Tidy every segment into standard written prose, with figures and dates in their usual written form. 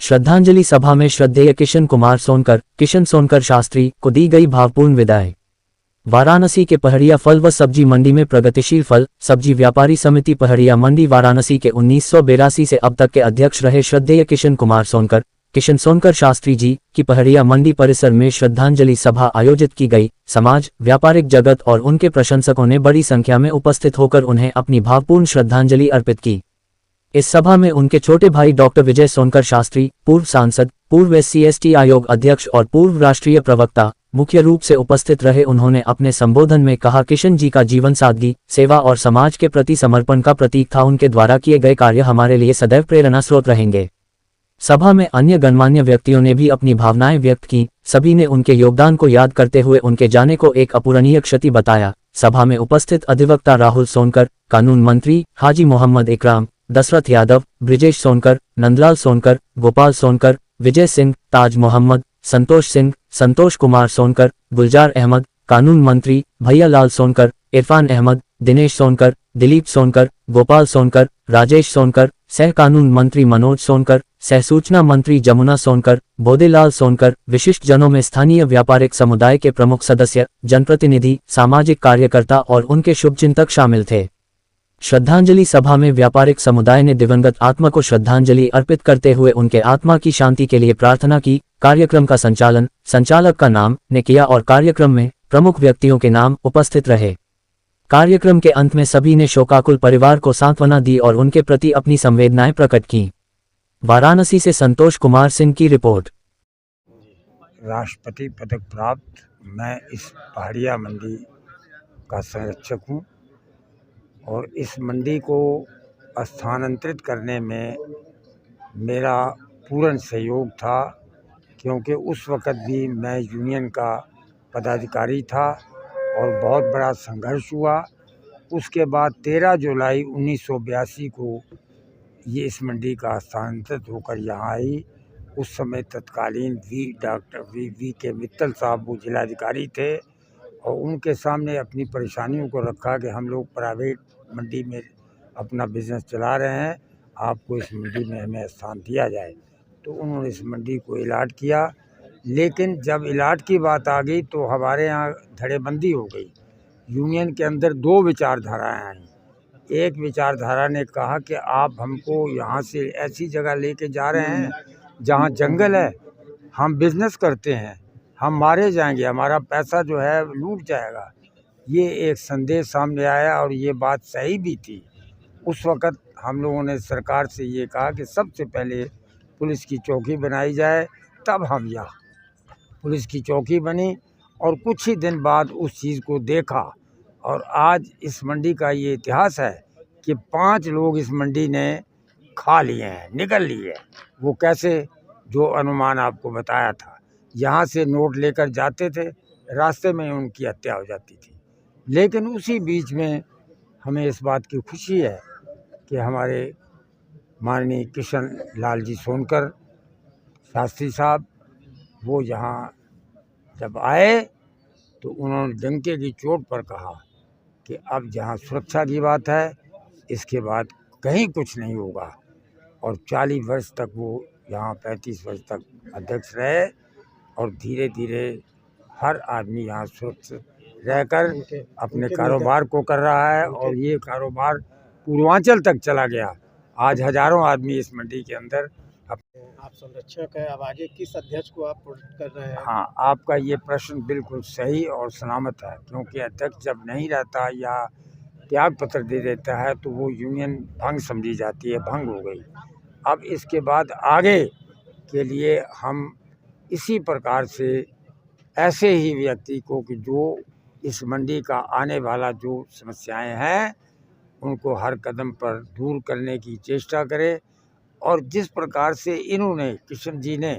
श्रद्धांजलि सभा में श्रद्धेय किशन सोनकर शास्त्री को दी गई भावपूर्ण विदाई। वाराणसी के पहड़िया फल व सब्जी मंडी में प्रगतिशील फल सब्जी व्यापारी समिति पहड़िया मंडी वाराणसी के 1982 से अब तक के अध्यक्ष रहे श्रद्धेय किशन सोनकर शास्त्री जी की पहड़िया मंडी परिसर में श्रद्धांजलि सभा आयोजित की गई। समाज, व्यापारिक जगत और उनके प्रशंसकों ने बड़ी संख्या में उपस्थित होकर उन्हें अपनी भावपूर्ण श्रद्धांजलि अर्पित की। इस सभा में उनके छोटे भाई डॉक्टर विजय सोनकर शास्त्री, पूर्व सांसद, पूर्व SC/ST आयोग अध्यक्ष और पूर्व राष्ट्रीय प्रवक्ता, मुख्य रूप से उपस्थित रहे। उन्होंने अपने संबोधन में कहा, किशन जी का जीवन सादगी, सेवा और समाज के प्रति समर्पण का प्रतीक था। उनके द्वारा किए गए कार्य हमारे लिए सदैव प्रेरणा स्रोत रहेंगे। सभा में अन्य गणमान्य व्यक्तियों ने भी अपनी भावनाएं व्यक्त की। सभी ने उनके योगदान को याद करते हुए उनके जाने को एक अपूरणीय क्षति बताया। सभा में उपस्थित अधिवक्ता राहुल सोनकर, कानून मंत्री हाजी मोहम्मद इकराम, दशरथ यादव, ब्रिजेश सोनकर, नंदलाल सोनकर, गोपाल सोनकर, विजय सिंह, ताज मोहम्मद, संतोष सिंह, संतोष कुमार सोनकर, गुलजार अहमद, कानून मंत्री भैया लाल सोनकर, इरफान अहमद, दिनेश सोनकर, दिलीप सोनकर, गोपाल सोनकर, राजेश सोनकर, सह कानून मंत्री मनोज सोनकर, सह सूचना मंत्री जमुना सोनकर, बोदेलाल सोनकर, विशिष्ट जनों में स्थानीय व्यापारिक समुदाय के प्रमुख सदस्य, जनप्रतिनिधि, सामाजिक कार्यकर्ता और उनके शुभचिंतक शामिल थे। श्रद्धांजलि सभा में व्यापारिक समुदाय ने दिवंगत आत्मा को श्रद्धांजलि अर्पित करते हुए उनके आत्मा की शांति के लिए प्रार्थना की। कार्यक्रम का संचालन संचालक का नाम ने किया और कार्यक्रम में प्रमुख व्यक्तियों के नाम उपस्थित रहे। कार्यक्रम के अंत में सभी ने शोकाकुल परिवार को सांत्वना दी और उनके प्रति अपनी संवेदनाएं प्रकट की। वाराणसी से संतोष कुमार सिंह की रिपोर्ट। राष्ट्रपति पदक प्राप्त मैं इस पहाड़िया मंडी का संरक्षक हूँ और इस मंडी को स्थानांतरित करने में मेरा पूर्ण सहयोग था, क्योंकि उस वक़्त भी मैं यूनियन का पदाधिकारी था और बहुत बड़ा संघर्ष हुआ। उसके बाद 13 जुलाई 1982 को ये इस मंडी का स्थानांतरित होकर यहाँ आई। उस समय तत्कालीन डॉक्टर वी के मित्तल साहब वो जिलाधिकारी थे और उनके सामने अपनी परेशानियों को रखा कि हम लोग प्राइवेट मंडी में अपना बिजनेस चला रहे हैं, आपको इस मंडी में हमें स्थान दिया जाए। तो उन्होंने इस मंडी को अलाट किया, लेकिन जब अलाट की बात आ गई तो हमारे यहाँ धड़ेबंदी हो गई। यूनियन के अंदर 2 विचारधाराएँ आई। एक विचारधारा ने कहा कि आप हमको यहाँ से ऐसी जगह लेके जा रहे हैं जहाँ जंगल है, हम बिजनेस करते हैं, हम मारे जाएंगे, हमारा पैसा जो है लूट जाएगा। ये एक संदेश सामने आया और ये बात सही भी थी। उस वक़्त हम लोगों ने सरकार से ये कहा कि सबसे पहले पुलिस की चौकी बनाई जाए, तब हम यहाँ पुलिस की चौकी बनी और कुछ ही दिन बाद उस चीज़ को देखा और आज इस मंडी का ये इतिहास है कि 5 लोग इस मंडी ने खा लिए हैं, निगल लिए। वो कैसे? जो अनुमान आपको बताया था, यहाँ से नोट लेकर जाते थे, रास्ते में उनकी हत्या हो जाती थी। लेकिन उसी बीच में हमें इस बात की खुशी है कि हमारे माननीय किशन लाल जी सोनकर शास्त्री साहब वो यहाँ जब आए तो उन्होंने डंके की चोट पर कहा कि अब जहाँ सुरक्षा की बात है, इसके बाद कहीं कुछ नहीं होगा। और 40 वर्ष तक वो यहाँ 35 वर्ष तक अध्यक्ष रहे और धीरे धीरे हर आदमी यहाँ सुरक्षित रहकर अपने कारोबार को कर रहा है और ये कारोबार पूर्वांचल तक चला गया। आज हजारों आदमी इस मंडी के अंदर आप संरक्षक है, अब आगे किस अध्यक्ष को आप कर रहे हैं? हाँ, आपका ये प्रश्न बिल्कुल सही और सलामत है, क्योंकि अध्यक्ष जब नहीं रहता या त्याग पत्र दे देता है तो वो यूनियन भंग समझी जाती है, भंग हो गई। अब इसके बाद आगे के लिए हम इसी प्रकार से ऐसे ही व्यक्ति को कि जो इस मंडी का आने वाला जो समस्याएं हैं उनको हर कदम पर दूर करने की चेष्टा करें। और जिस प्रकार से इन्होंने किशन जी ने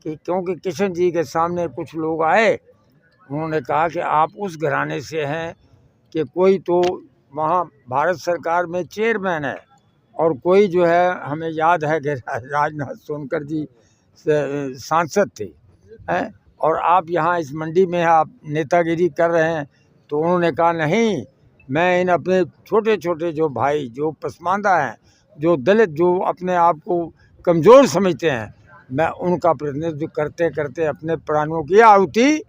कि क्योंकि किशन जी के सामने कुछ लोग आए, उन्होंने कहा कि आप उस घराने से हैं कि कोई तो वहाँ भारत सरकार में चेयरमैन है और कोई जो है हमें याद है कि राजनाथ सोनकर जी सांसद थे हैं, और आप यहाँ इस मंडी में आप नेतागिरी कर रहे हैं। तो उन्होंने कहा नहीं, मैं इन अपने छोटे छोटे जो भाई जो पसमानदा हैं, जो दलित, जो अपने आप को कमज़ोर समझते हैं, मैं उनका प्रतिनिधित्व करते करते अपने प्राणों की आहुति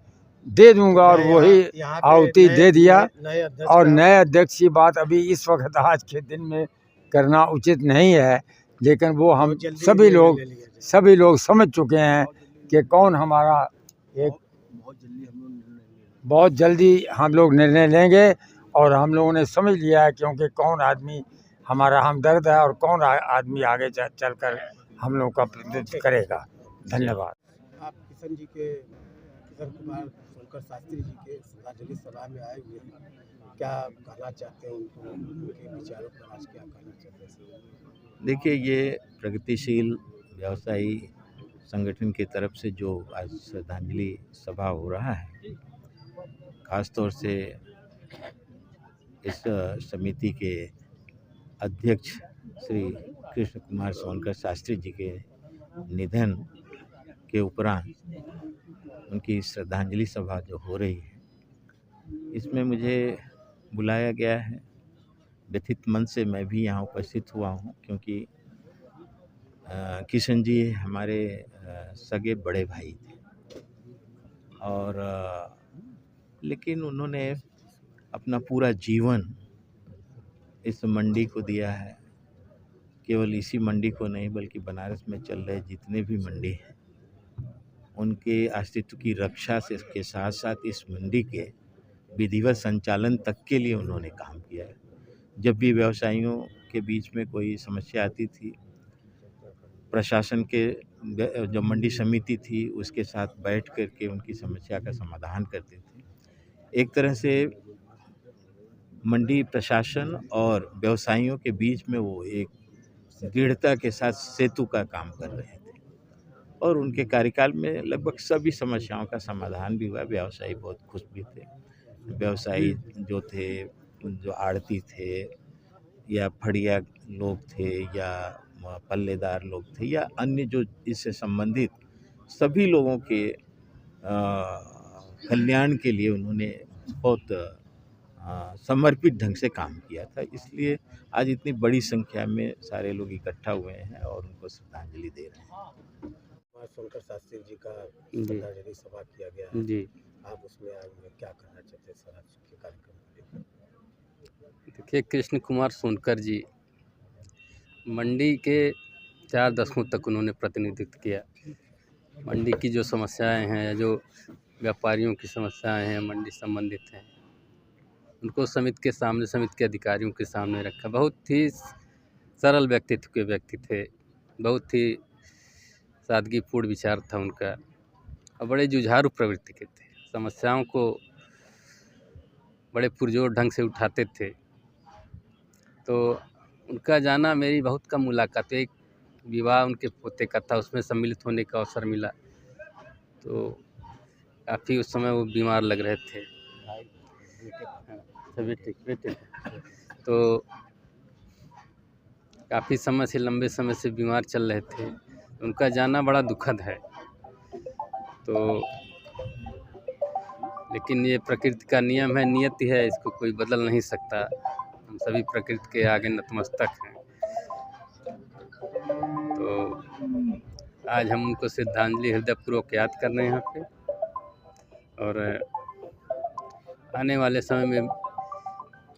दे दूंगा और वही यहाँ पे आहुति दे दिया। नए अध्यक्ष और का- नए अध्यक्ष की बात अभी इस वक्त आज के दिन में करना उचित नहीं है, लेकिन वो हम बहुत जल्दी सभी लोग ले लिया जाए। सभी लोग समझ चुके हैं कि कौन हमारा एक बहुत जल्दी हम लोग निर्णय लेंगे और हम लोगों ने समझ लिया है, क्योंकि कौन आदमी हमारा हमदर्द है और कौन आदमी आगे चलकर हम लोग का प्रतिनिधित्व करेगा। धन्यवाद। आप किशन कुमार सोनकर शास्त्री जी के श्रद्धांजलि सभा में आए हुए हैं, क्या कहना चाहते हैं उनको, उनके विचारों पर आज क्या कहना चाहते हैं? देखिए, ये प्रगतिशील व्यवसायी संगठन की तरफ से जो आज श्रद्धांजलि सभा हो रहा है, ख़ास तौर से इस समिति के अध्यक्ष श्री कृष्ण कुमार सोनकर शास्त्री जी के निधन के उपरांत उनकी श्रद्धांजलि सभा जो हो रही है, इसमें मुझे बुलाया गया है। व्यथित मन से मैं भी यहाँ उपस्थित हुआ हूँ, क्योंकि किशन जी हमारे सगे बड़े भाई थे और लेकिन उन्होंने अपना पूरा जीवन इस मंडी को दिया है। केवल इसी मंडी को नहीं, बल्कि बनारस में चल रहे जितने भी मंडी हैं, उनके अस्तित्व की रक्षा से के साथ साथ इस मंडी के विधिवत संचालन तक के लिए उन्होंने काम किया है। जब भी व्यवसायियों के बीच में कोई समस्या आती थी, प्रशासन के जो मंडी समिति थी उसके साथ बैठ करके उनकी समस्या का समाधान करते थे। एक तरह से मंडी प्रशासन और व्यवसायियों के बीच में वो एक दृढ़ता के साथ सेतु का काम कर रहे थे और उनके कार्यकाल में लगभग सभी समस्याओं का समाधान भी हुआ। व्यवसायी बहुत खुश भी थे। व्यवसायी जो थे, जो आड़ती थे या फड़िया लोग थे या पल्लेदार लोग थे या अन्य जो इससे संबंधित सभी लोगों के कल्याण के लिए उन्होंने बहुत समर्पित ढंग से काम किया था। इसलिए आज इतनी बड़ी संख्या में सारे लोग इकट्ठा हुए हैं और उनको श्रद्धांजलि दे रहे हैं। कुमार सोनकर शास्त्री जी का श्रद्धांजलि सभा किया गया है जी, आप उसमें आए हुए क्या कहना चाहते हैं सर आज के कार्यक्रम में? देखिए, कृष्ण कुमार सोनकर जी मंडी के 4 दशकों तक उन्होंने प्रतिनिधित्व किया। मंडी की जो समस्याएं हैं, जो व्यापारियों की समस्याएं हैं मंडी संबंधित हैं, उनको समिति के सामने, समिति के अधिकारियों के सामने रखा। बहुत ही सरल व्यक्तित्व के व्यक्ति थे, बहुत ही सादगीपूर्ण विचार था उनका और बड़े जुझारू प्रवृत्ति के थे। समस्याओं को बड़े पुरजोर ढंग से उठाते थे। तो उनका जाना, मेरी बहुत कम मुलाकात, एक विवाह उनके पोते का था, उसमें सम्मिलित होने का अवसर मिला। तो काफ़ी उस समय वो बीमार लग रहे थे। बेटे तो काफ़ी समय से, लंबे समय से बीमार चल रहे थे। उनका जाना बड़ा दुखद है। तो लेकिन ये प्रकृति का नियम है, नियति है, इसको कोई बदल नहीं सकता। हम सभी प्रकृति के आगे नतमस्तक हैं। तो आज हम उनको श्रद्धांजलि हृदयपूर्वक याद कर रहे हैं यहाँ पे और आने वाले समय में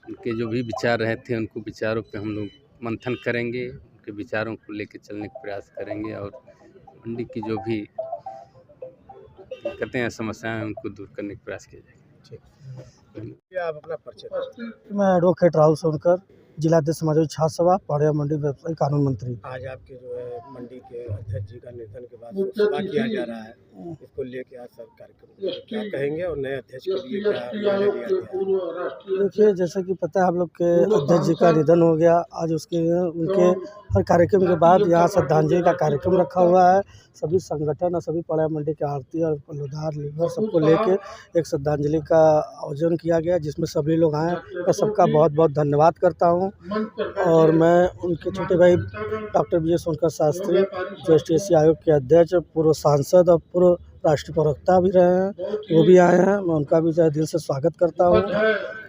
उनके जो भी विचार रहे थे, उनको विचारों पे हम लोग मंथन करेंगे, उनके विचारों को लेकर चलने का प्रयास करेंगे और मंडी की जो भी दिक्कतें हैं, समस्याएं हैं, उनको दूर करने का प्रयास किया जाएगा। क्या आप अपना परिचय दें? मैं एडवोकेट राहुल सोनकर, जिलाध्यक्ष समाजवादी छात्र सभा, पहाड़िया मंडी व्यवसायी कानून मंत्री। आज आपके जो है मंडी के अध्यक्ष जी का निधन के बाद सभा किया जा रहा है, इसको लेके आज सर कार्यक्रम क्या कहेंगे और नए अध्यक्ष के लिए क्या निर्णय लिया गया? देखिए, जैसे कि पता है, हम लोग के अध्यक्ष जी का निधन हो गया। आज उनके हर कार्यक्रम के बाद यहाँ श्रद्धांजलि का कार्यक्रम रखा हुआ है। सभी संगठन और सभी पहाड़िया मंडी के आरती और पल्लेदार लीवर सबको लेके एक श्रद्धांजलि का आयोजन किया गया, जिसमें सभी लोग आए। मैं सबका बहुत बहुत धन्यवाद करता हूँ। और मैं उनके छोटे भाई डॉक्टर विजय सोनकर शास्त्री, जो एसटीएससी आयोग के अध्यक्ष, पूर्व सांसद और पूर्व राष्ट्रीय प्रवक्ता भी रहे हैं, वो भी आए हैं। मैं उनका भी दिल से स्वागत करता हूँ।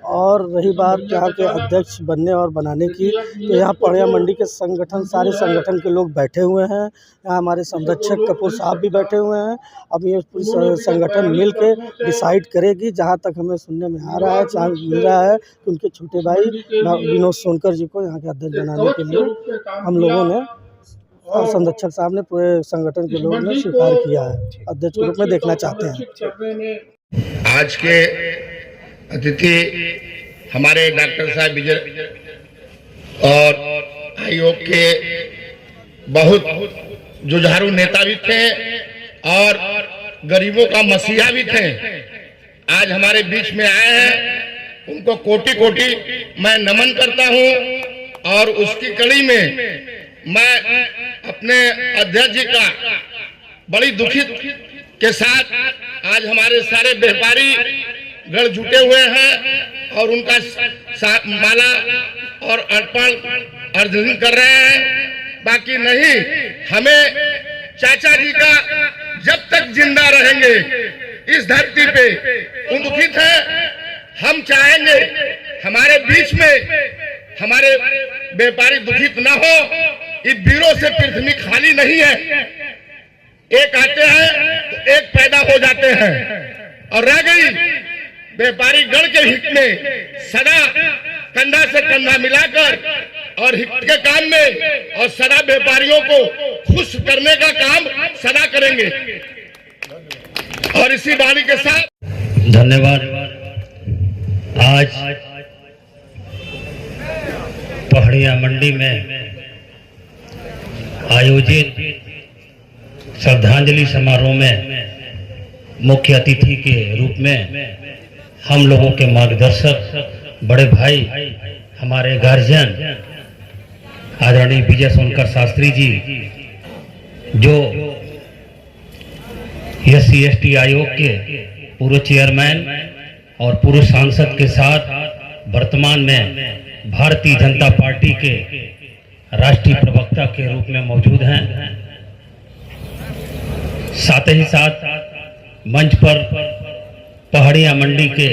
और रही बात यहाँ के अध्यक्ष बनने और बनाने की, तो यहाँ पड़िया मंडी के संगठन, सारे संगठन के लोग बैठे हुए हैं। यहाँ हमारे संरक्षक कपूर साहब भी बैठे हुए हैं। अब ये पूरी संगठन मिल के डिसाइड करेगी। जहाँ तक हमें सुनने में आ रहा है, चांस मिल रहा है कि उनके छोटे भाई विनोद सोनकर जी को यहाँ के अध्यक्ष बनाने के लिए हम लोगों ने और संरक्षक साहब ने, पूरे संगठन के लोगों ने स्वीकार किया है। अध्यक्ष के रूप में देखना चाहते हैं। आज के अतिथि हमारे डॉक्टर साहब विजय और आयोग के बहुत जुझारू नेता भी थे और गरीबों का मसीहा भी थे। आज हमारे बीच में आए हैं, उनको कोटि कोटि मैं नमन करता हूं। और उसकी कड़ी में मैं अपने अध्यक्ष जी का बड़ी दुखित के साथ आज हमारे सारे व्यापारी गढ़ जुटे हुए हैं और उनका माला और अर्पण कर रहे हैं। बाकी नहीं, हमें चाचा जी का जब तक जिंदा रहेंगे इस धरती पे दुखित है। हम चाहेंगे हमारे बीच में हमारे व्यापारी दुखित ना हो। इस वीरों से पृथ्वी खाली नहीं है, एक आते हैं तो एक पैदा हो जाते हैं। और रह गई व्यापारी गण के हित में सदा कंधा से कंधा मिलाकर और हित के काम में और सदा व्यापारियों को खुश करने का काम सदा करेंगे। और इसी वाणी के साथ धन्यवाद। आज पहाड़िया मंडी में आयोजित श्रद्धांजलि समारोह में मुख्य अतिथि के रूप में हम लोगों के मार्गदर्शक बड़े भाई, हमारे गार्जियन आदरणीय विजय सोनकर शास्त्री जी, जो SC/ST आयोग के पूर्व चेयरमैन और पूर्व सांसद के साथ वर्तमान में भारतीय जनता पार्टी के राष्ट्रीय प्रवक्ता के रूप में मौजूद हैं। साथ ही साथ मंच पर पहाड़िया मंडी के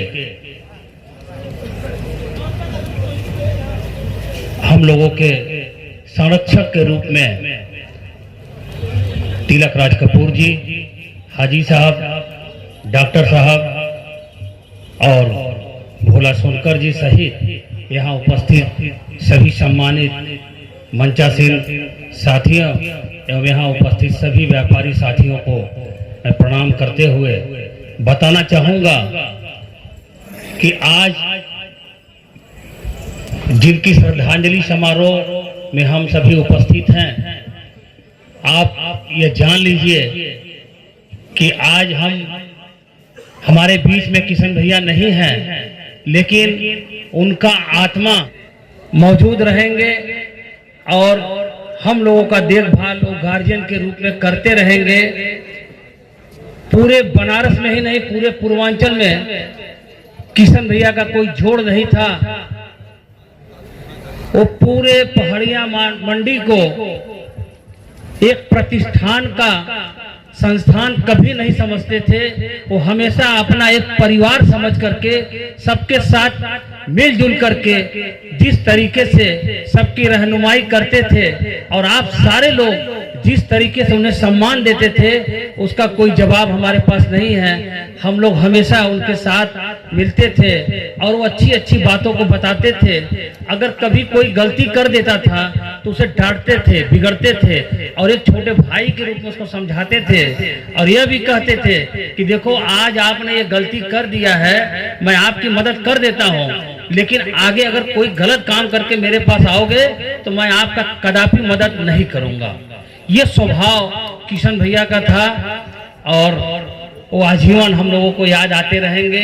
हम लोगों के संरक्षक के रूप में तिलक राज कपूर जी, हाजी साहब, डॉक्टर साहब और भोला सोनकर जी सहित यहाँ उपस्थित सभी सम्मानित मंचासीन साथियों एवं यहाँ उपस्थित सभी व्यापारी साथियों को मैं प्रणाम करते हुए बताना चाहूँगा कि आज जिनकी श्रद्धांजलि समारोह में हम सभी उपस्थित हैं, आप ये जान लीजिए कि आज हमारे बीच में किशन भैया नहीं हैं, लेकिन उनका आत्मा मौजूद रहेंगे और हम लोगों का देखभाल वो गार्जियन के रूप में करते रहेंगे। पूरे बनारस में ही नहीं, पूरे पूर्वांचल में किशन भैया का कोई जोड़ नहीं था। वो पूरे पहाड़िया मंडी को एक प्रतिष्ठान का संस्थान कभी नहीं समझते थे। वो हमेशा अपना एक परिवार समझ करके सबके साथ मिलजुल करके जिस तरीके से सबकी रहनुमाई करते थे और आप सारे लोग जिस तरीके से उन्हें सम्मान देते थे, उसका कोई जवाब हमारे पास नहीं है। हम लोग हमेशा उनके साथ मिलते थे और वो अच्छी अच्छी बातों को बताते थे। अगर कभी कोई गलती कर देता था तो उसे डांटते थे, बिगड़ते थे और एक छोटे भाई के रूप में उसको समझाते थे और यह भी कहते थे कि देखो आज आपने ये गलती कर दिया है, मैं आपकी मदद कर देता हूँ, लेकिन आगे अगर कोई गलत काम करके मेरे पास आओगे तो मैं आपका कदापि मदद नहीं करूँगा। ये स्वभाव किशन भैया का था और वो आजीवन हम लोगों को याद आते रहेंगे।